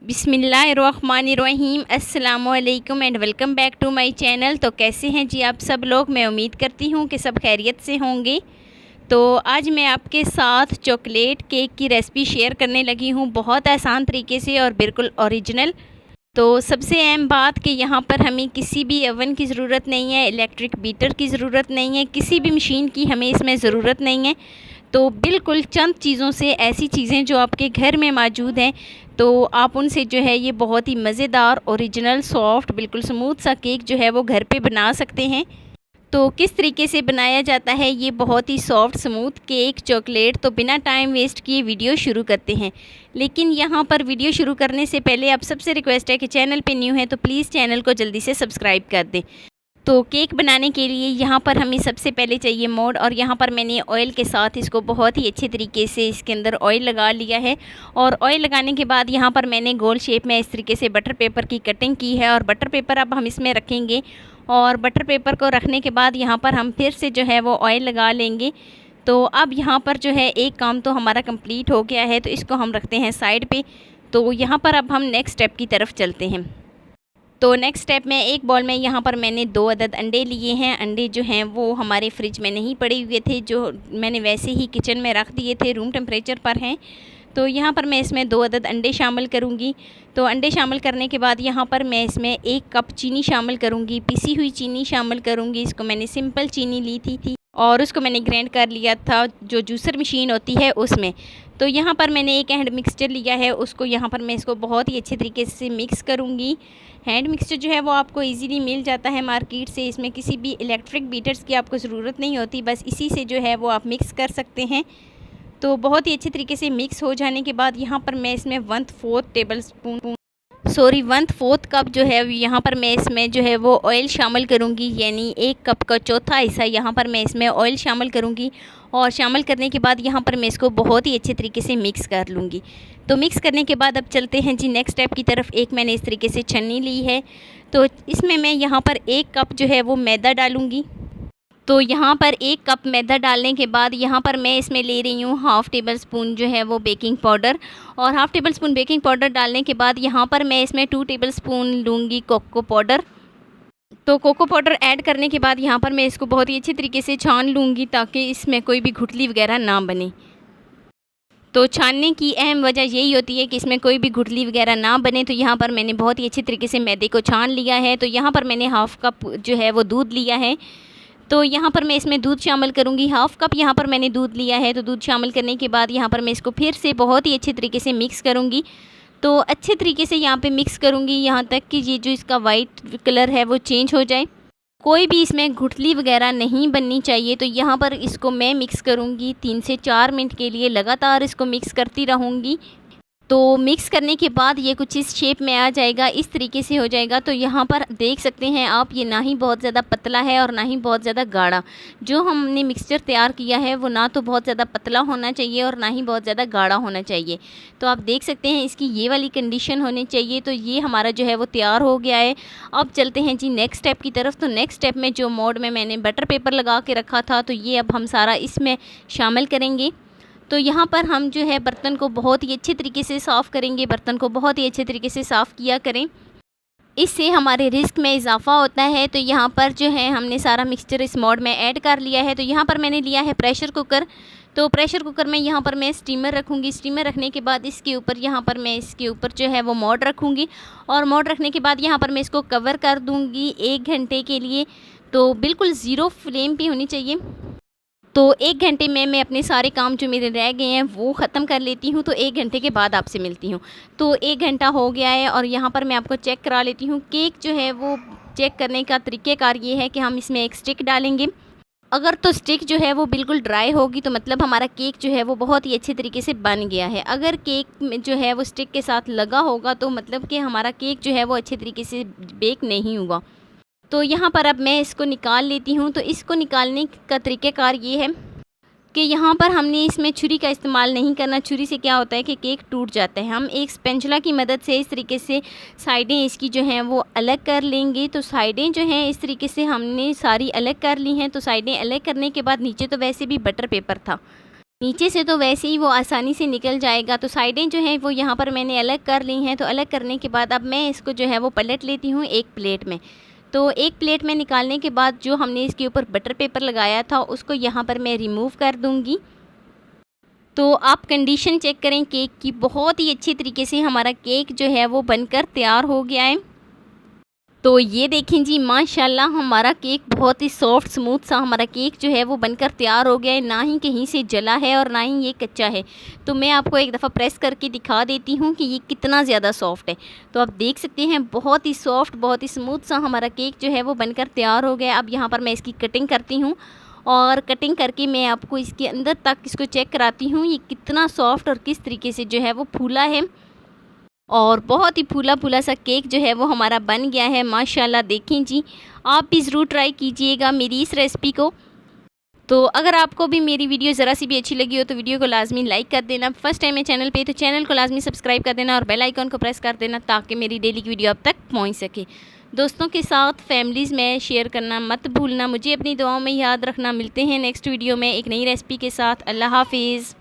बिस्मिल्लाहिर्रहमानिर्रहीम अस्सलामुअलैकुम and welcome back to my channel. तो कैसे हैं जी आप सब लोग। मैं उम्मीद करती हूँ कि सब खैरियत से होंगे। तो आज मैं आपके साथ चॉकलेट केक की रेसिपी शेयर करने लगी हूँ, बहुत आसान तरीके से और बिल्कुल ओरिजिनल। तो सबसे अहम बात कि यहाँ पर हमें किसी भी ओवन की ज़रूरत नहीं है, इलेक्ट्रिक बीटर की ज़रूरत नहीं है, किसी भी मशीन की हमें इसमें ज़रूरत नहीं है। तो बिल्कुल चंद चीज़ों से, ऐसी चीज़ें जो आपके घर में मौजूद हैं, तो आप उनसे जो है ये बहुत ही मज़ेदार ओरिजिनल सॉफ्ट बिल्कुल स्मूथ सा केक जो है वो घर पे बना सकते हैं। तो किस तरीके से बनाया जाता है ये बहुत ही सॉफ्ट स्मूथ केक चॉकलेट, तो बिना टाइम वेस्ट किए वीडियो शुरू करते हैं। लेकिन यहाँ पर वीडियो शुरू करने से पहले आप सबसे रिक्वेस्ट है कि चैनल पे न्यू है तो प्लीज़ चैनल को जल्दी से सब्सक्राइब कर दें। तो केक बनाने के लिए यहाँ पर हमें सबसे पहले चाहिए मोल्ड, और यहाँ पर मैंने ऑयल के साथ इसको बहुत ही अच्छे तरीके से इसके अंदर ऑयल लगा लिया है। और ऑयल लगाने के बाद यहाँ पर मैंने गोल शेप में इस तरीके से बटर पेपर की कटिंग की है, और बटर पेपर अब हम इसमें रखेंगे। और बटर पेपर को रखने के बाद यहाँ पर हम फिर से जो है वो ऑयल लगा लेंगे। तो अब यहाँ पर जो है एक काम तो हमारा कंप्लीट हो गया है, तो इसको हम रखते हैं साइड पे। तो यहाँ पर अब हम नेक्स्ट स्टेप की तरफ चलते हैं। तो नेक्स्ट स्टेप में एक बॉल में यहाँ पर मैंने 2 अदद अंडे लिए हैं। अंडे जो हैं वो हमारे फ्रिज में नहीं पड़े हुए थे, जो मैंने वैसे ही किचन में रख दिए थे, रूम टेम्परेचर पर हैं। तो यहाँ पर मैं इसमें 2 अदद अंडे शामिल करूँगी। तो अंडे शामिल करने के बाद यहाँ पर मैं इसमें 1 कप चीनी शामिल करूँगी, पिसी हुई चीनी शामिल करूँगी। इसको मैंने सिंपल चीनी ली थी और उसको मैंने ग्राइंड कर लिया था जो जूसर मशीन होती है उसमें। तो यहाँ पर मैंने एक हैंड मिक्सचर लिया है, उसको यहाँ पर मैं इसको बहुत ही अच्छे तरीके से मिक्स करूँगी। हैंड मिक्सचर जो है वो आपको इजीली मिल जाता है मार्केट से, इसमें किसी भी इलेक्ट्रिक बीटर्स की आपको ज़रूरत नहीं होती, बस इसी से जो है वो आप मिक्स कर सकते हैं। तो बहुत ही अच्छे तरीके से मिक्स हो जाने के बाद यहाँ पर मैं इसमें 1/4 कप जो है यहाँ पर मैं इसमें जो है वो ऑयल शामिल करूँगी, यानी 1 कप का चौथा हिस्सा यहाँ पर मैं इसमें ऑयल शामिल करूँगी। और शामिल करने के बाद यहाँ पर मैं इसको बहुत ही अच्छे तरीके से मिक्स कर लूँगी। तो मिक्स करने के बाद अब चलते हैं जी नेक्स्ट स्टेप की तरफ। एक मैंने इस तरीके से छन्नी ली है, तो इसमें मैं यहाँ पर 1 कप जो है वो मैदा डालूँगी। तो यहाँ पर 1 कप मैदा डालने के बाद यहाँ पर मैं इसमें ले रही हूँ हाफ़ टेबल स्पून जो है वो बेकिंग पाउडर। और half table spoon baking powder डालने के बाद यहाँ पर मैं इसमें 2 टेबल स्पून लूँगी कोको पाउडर। तो कोको पाउडर ऐड करने के बाद यहाँ पर मैं इसको बहुत ही अच्छी तरीके से छान लूँगी ताकि इसमें कोई भी गुठली वगैरह ना बने। तो छानने की अहम वजह यही होती है कि इसमें कोई भी गुठली वगैरह ना बने। तो यहाँ पर मैंने बहुत ही अच्छी तरीके से मैदे को छान लिया है। तो यहाँ पर मैंने हाफ़ कप जो है वो दूध लिया है। तो यहाँ पर मैं इसमें दूध शामिल करूँगी, हाफ़ कप यहाँ पर मैंने दूध लिया है। तो दूध शामिल करने के बाद यहाँ पर मैं इसको फिर से बहुत ही अच्छे तरीके से मिक्स करूँगी। तो अच्छे तरीके से यहाँ पे मिक्स करूँगी यहाँ तक कि ये जो इसका वाइट कलर है वो चेंज हो जाए, कोई भी इसमें गुठली वगैरह नहीं बननी चाहिए। तो यहाँ पर इसको मैं मिक्स करूँगी 3 से 4 मिनट के लिए, लगातार इसको मिक्स करती रहूँगी। तो मिक्स करने के बाद ये कुछ इस शेप में आ जाएगा, इस तरीके से हो जाएगा। तो यहाँ पर देख सकते हैं आप, ये ना ही बहुत ज़्यादा पतला है और ना ही बहुत ज़्यादा गाढ़ा। जो हमने मिक्सचर तैयार किया है वो ना तो बहुत ज़्यादा पतला होना चाहिए और ना ही बहुत ज़्यादा गाढ़ा होना चाहिए। तो आप देख सकते हैं इसकी ये वाली कंडीशन होनी चाहिए। तो ये हमारा जो है वो तैयार हो गया है। अब चलते हैं जी नेक्स्ट स्टेप की तरफ। तो नेक्स्ट स्टेप में जो मोल्ड में मैंने बटर पेपर लगा के रखा था, तो ये अब हम सारा इसमें शामिल करेंगे। तो यहाँ पर हम जो है बर्तन को बहुत ही अच्छे तरीके से साफ़ करेंगे। बर्तन को बहुत ही अच्छे तरीके से साफ़ किया करें, इससे हमारे रिस्क में इजाफ़ा होता है। तो यहाँ पर जो है हमने सारा मिक्सचर इस मोल्ड में ऐड कर लिया है। तो यहाँ पर मैंने लिया है प्रेशर कुकर। तो प्रेशर कुकर में यहाँ पर मैं स्टीमर रखूँगी। स्टीमर रखने के बाद इसके ऊपर यहाँ पर मैं इसके ऊपर जो है वो मोल्ड रखूँगी। और मोल्ड रखने के बाद यहाँ पर मैं इसको कवर कर दूँगी 1 घंटे के लिए। तो बिल्कुल ज़ीरो फ्लेम पे होनी चाहिए। तो 1 घंटे में मैं अपने सारे काम जो मेरे रह गए हैं वो ख़त्म कर लेती हूँ। तो 1 घंटे के बाद आपसे मिलती हूँ। तो 1 घंटा हो गया है और यहाँ पर मैं आपको चेक करा लेती हूँ। केक जो है वो चेक करने का तरीक़ेकार ये है कि हम इसमें एक स्टिक डालेंगे। अगर तो स्टिक जो है वो बिल्कुल ड्राई होगी तो मतलब हमारा केक जो है वो बहुत ही अच्छे तरीके से बन गया है। अगर केक में जो है वो स्टिक के साथ लगा होगा तो मतलब कि हमारा केक जो है वो अच्छे तरीके से बेक नहीं हुआ। तो यहाँ पर अब मैं इसको निकाल लेती हूँ। तो इसको निकालने का तरीक़ेकार ये है कि यहाँ पर हमने इसमें छुरी का इस्तेमाल नहीं करना। छुरी से क्या होता है कि केक टूट जाता है। हम एक स्पैचुला की मदद से इस तरीके से साइडें इसकी जो हैं वो अलग कर लेंगे। तो साइडें जो हैं इस तरीके से हमने सारी अलग कर ली हैं। तो साइडें अलग करने के बाद नीचे तो वैसे भी बटर पेपर था, नीचे से तो वैसे ही वो आसानी से निकल जाएगा। तो साइडें जो हैं वो यहाँ पर मैंने अलग कर ली हैं। तो अलग करने के बाद अब मैं इसको जो है वो पलट लेती हूँ एक प्लेट में। तो एक प्लेट में निकालने के बाद जो हमने इसके ऊपर बटर पेपर लगाया था उसको यहाँ पर मैं रिमूव कर दूँगी। तो आप कंडीशन चेक करें केक की, बहुत ही अच्छी तरीके से हमारा केक जो है वो बनकर तैयार हो गया है। तो ये देखें जी, माशाल्लाह हमारा केक बहुत ही सॉफ्ट स्मूथ सा हमारा केक जो है वो बनकर तैयार हो गया है। ना ही कहीं से जला है और ना ही ये कच्चा है। तो मैं आपको एक दफ़ा प्रेस करके दिखा देती हूँ कि ये कितना ज़्यादा सॉफ्ट है। तो आप देख सकते हैं बहुत ही सॉफ्ट, बहुत ही स्मूथ सा हमारा केक जो है वो बनकर तैयार हो गया है। अब यहाँ पर मैं इसकी कटिंग करती हूँ और कटिंग करके मैं आपको इसके अंदर तक इसको चेक कराती हूँ ये कितना सॉफ्ट और किस तरीके से जो है वो फूला है। और बहुत ही फूला फूला सा केक जो है वो हमारा बन गया है माशाल्लाह। देखें जी, आप भी ज़रूर ट्राई कीजिएगा मेरी इस रेसिपी को। तो अगर आपको भी मेरी वीडियो ज़रा सी भी अच्छी लगी हो तो वीडियो को लाजमी लाइक कर देना। फर्स्ट टाइम है चैनल पे तो चैनल को लाजमी सब्सक्राइब कर देना और बेल आइकन को प्रेस कर देना ताकि मेरी डेली की वीडियो आप तक पहुँच सके। दोस्तों के साथ, फैमिलीज़ में शेयर करना मत भूलना। मुझे अपनी दुआओं में याद रखना। मिलते हैं नेक्स्ट वीडियो में एक नई रेसिपी के साथ। अल्लाह हाफिज़।